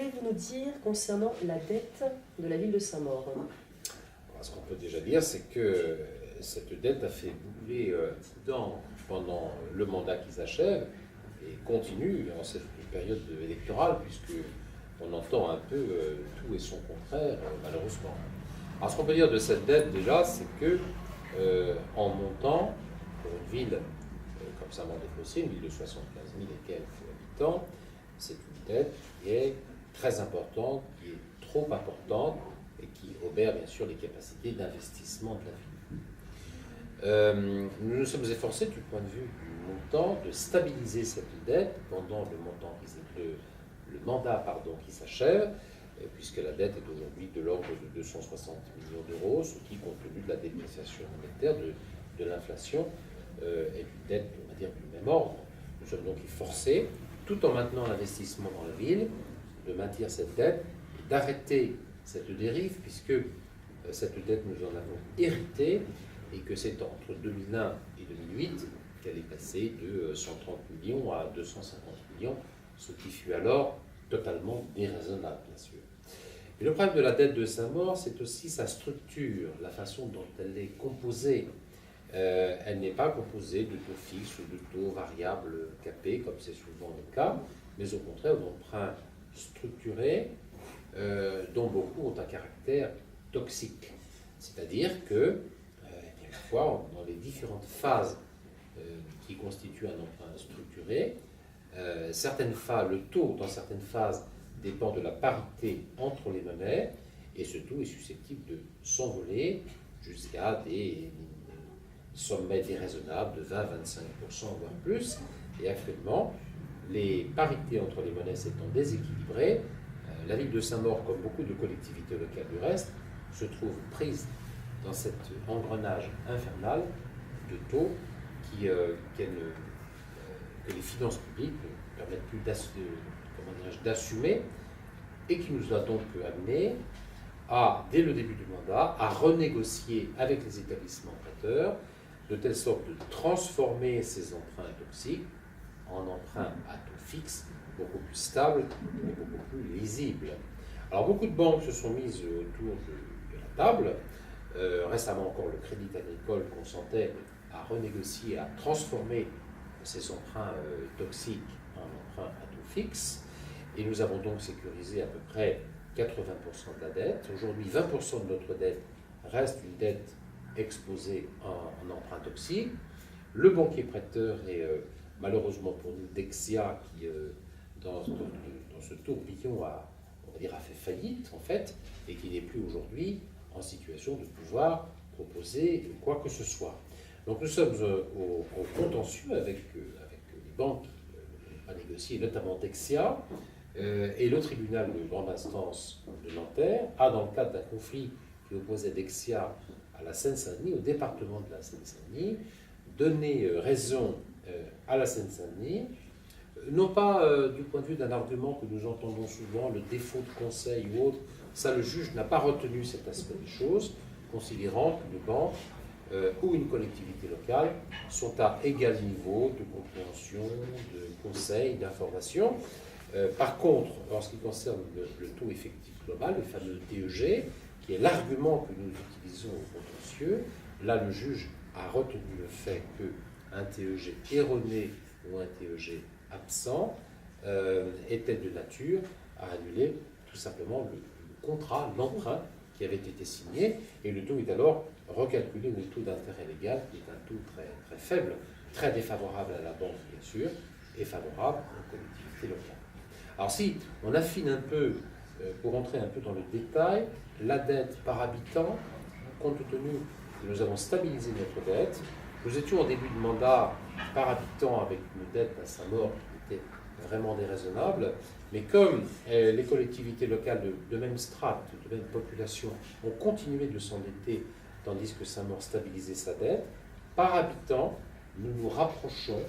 pouvez-vous nous dire concernant la dette de la ville de Saint-Maur? Ce qu'on peut déjà dire, c'est que cette dette a fait bouler pendant le mandat qui s'achève et continue en cette période électorale, puisqu'on entend un peu tout et son contraire, malheureusement. Alors, ce qu'on peut dire de cette dette, déjà, c'est que en montant, pour une ville comme Saint-Maur-des-Fossés, une ville de 75 000 et quelques habitants, c'est une dette qui est très importante, qui est trop importante et qui obère bien sûr les capacités d'investissement de la ville. Nous nous sommes efforcés du point de vue du montant de stabiliser cette dette pendant le mandat qui s'achève, puisque la dette est aujourd'hui de l'ordre de 260 millions d'euros, ce qui, compte tenu de la dépréciation monétaire, de l'inflation, est une dette, on va dire, du même ordre. Nous sommes donc forcés, tout en maintenant l'investissement dans la ville, de maintenir cette dette et d'arrêter cette dérive, puisque cette dette, nous en avons hérité, et que c'est entre 2001 et 2008 qu'elle est passée de 130 millions à 250 millions, ce qui fut alors totalement déraisonnable, bien sûr. Et le problème de la dette de Saint-Maur, c'est aussi sa structure, la façon dont elle est composée. Elle n'est pas composée de taux fixes ou de taux variables capés, comme c'est souvent le cas, mais au contraire d'emprunts structurés, dont beaucoup ont un caractère toxique. C'est-à-dire que, parfois, dans les différentes phases qui constituent un emprunt structuré, le taux dans certaines phases dépend de la parité entre les monnaies, et ce taux est susceptible de s'envoler jusqu'à des sommets déraisonnables de 20-25%, voire plus. Et actuellement, les parités entre les monnaies s'étant déséquilibrées, la ville de Saint-Maur, comme beaucoup de collectivités locales du reste, se trouve prise dans cet engrenage infernal de taux que les finances publiques ne permettent plus d'assumer, et qui nous a donc amené dès le début du mandat, à renégocier avec les établissements prêteurs, de telle sorte de transformer ces emprunts toxiques en emprunts à taux fixe, beaucoup plus stables et beaucoup plus lisibles. Alors, beaucoup de banques se sont mises autour de la table. Récemment encore, le Crédit Agricole consentait à renégocier, à transformer ces emprunts toxiques en emprunts à taux fixe. Et nous avons donc sécurisé à peu près 80% de la dette. Aujourd'hui, 20% de notre dette reste une dette exposée en emprunt toxique. Le banquier prêteur est malheureusement pour nous Dexia, qui dans ce tourbillon a fait faillite en fait, et qui n'est plus aujourd'hui en situation de pouvoir proposer quoi que ce soit. Donc nous sommes au contentieux avec les banques qui ont négocié, notamment Dexia, et le tribunal de grande instance de Nanterre a, dans le cadre d'un conflit qui opposait Dexia à la Seine-Saint-Denis, au département de la Seine-Saint-Denis, donné raison à la Seine-Saint-Denis, non pas du point de vue d'un argument que nous entendons souvent, le défaut de conseil ou autre. Ça, le juge n'a pas retenu cet aspect des choses, considérant que une banque ou une collectivité locale sont à égal niveau de compréhension, de conseil, d'information. Par contre, en ce qui concerne le taux effectif global, le fameux TEG, qui est l'argument que nous utilisons au contentieux, là le juge a retenu le fait qu'un TEG erroné ou un TEG absent était de nature à annuler tout simplement le contrat, l'emprunt qui avait été signé, et le taux est alors recalculé au taux d'intérêt légal, qui est un taux très, très faible, très défavorable à la banque bien sûr, et favorable aux collectivités locales. Alors si on affine un peu, pour entrer un peu dans le détail, la dette par habitant, compte tenu que nous avons stabilisé notre dette, nous étions en début de mandat par habitant avec une dette à Saint-Maur qui était vraiment déraisonnable, mais comme les collectivités locales de même strate, de même population, ont continué de s'endetter tandis que Saint-Maur stabilisait sa dette, par habitant, nous nous rapprochons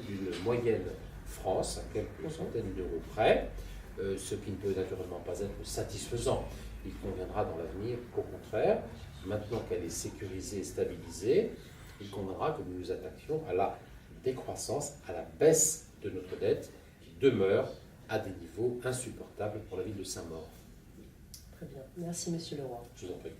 d'une moyenne France à quelques centaines d'euros près, ce qui ne peut naturellement pas être satisfaisant. Il conviendra dans l'avenir qu'au contraire, maintenant qu'elle est sécurisée et stabilisée, il conviendra que nous nous attaquions à la décroissance, à la baisse de notre dette, qui demeure à des niveaux insupportables pour la ville de Saint-Maur. Très bien. Merci, Monsieur Leroy. Je vous en prie.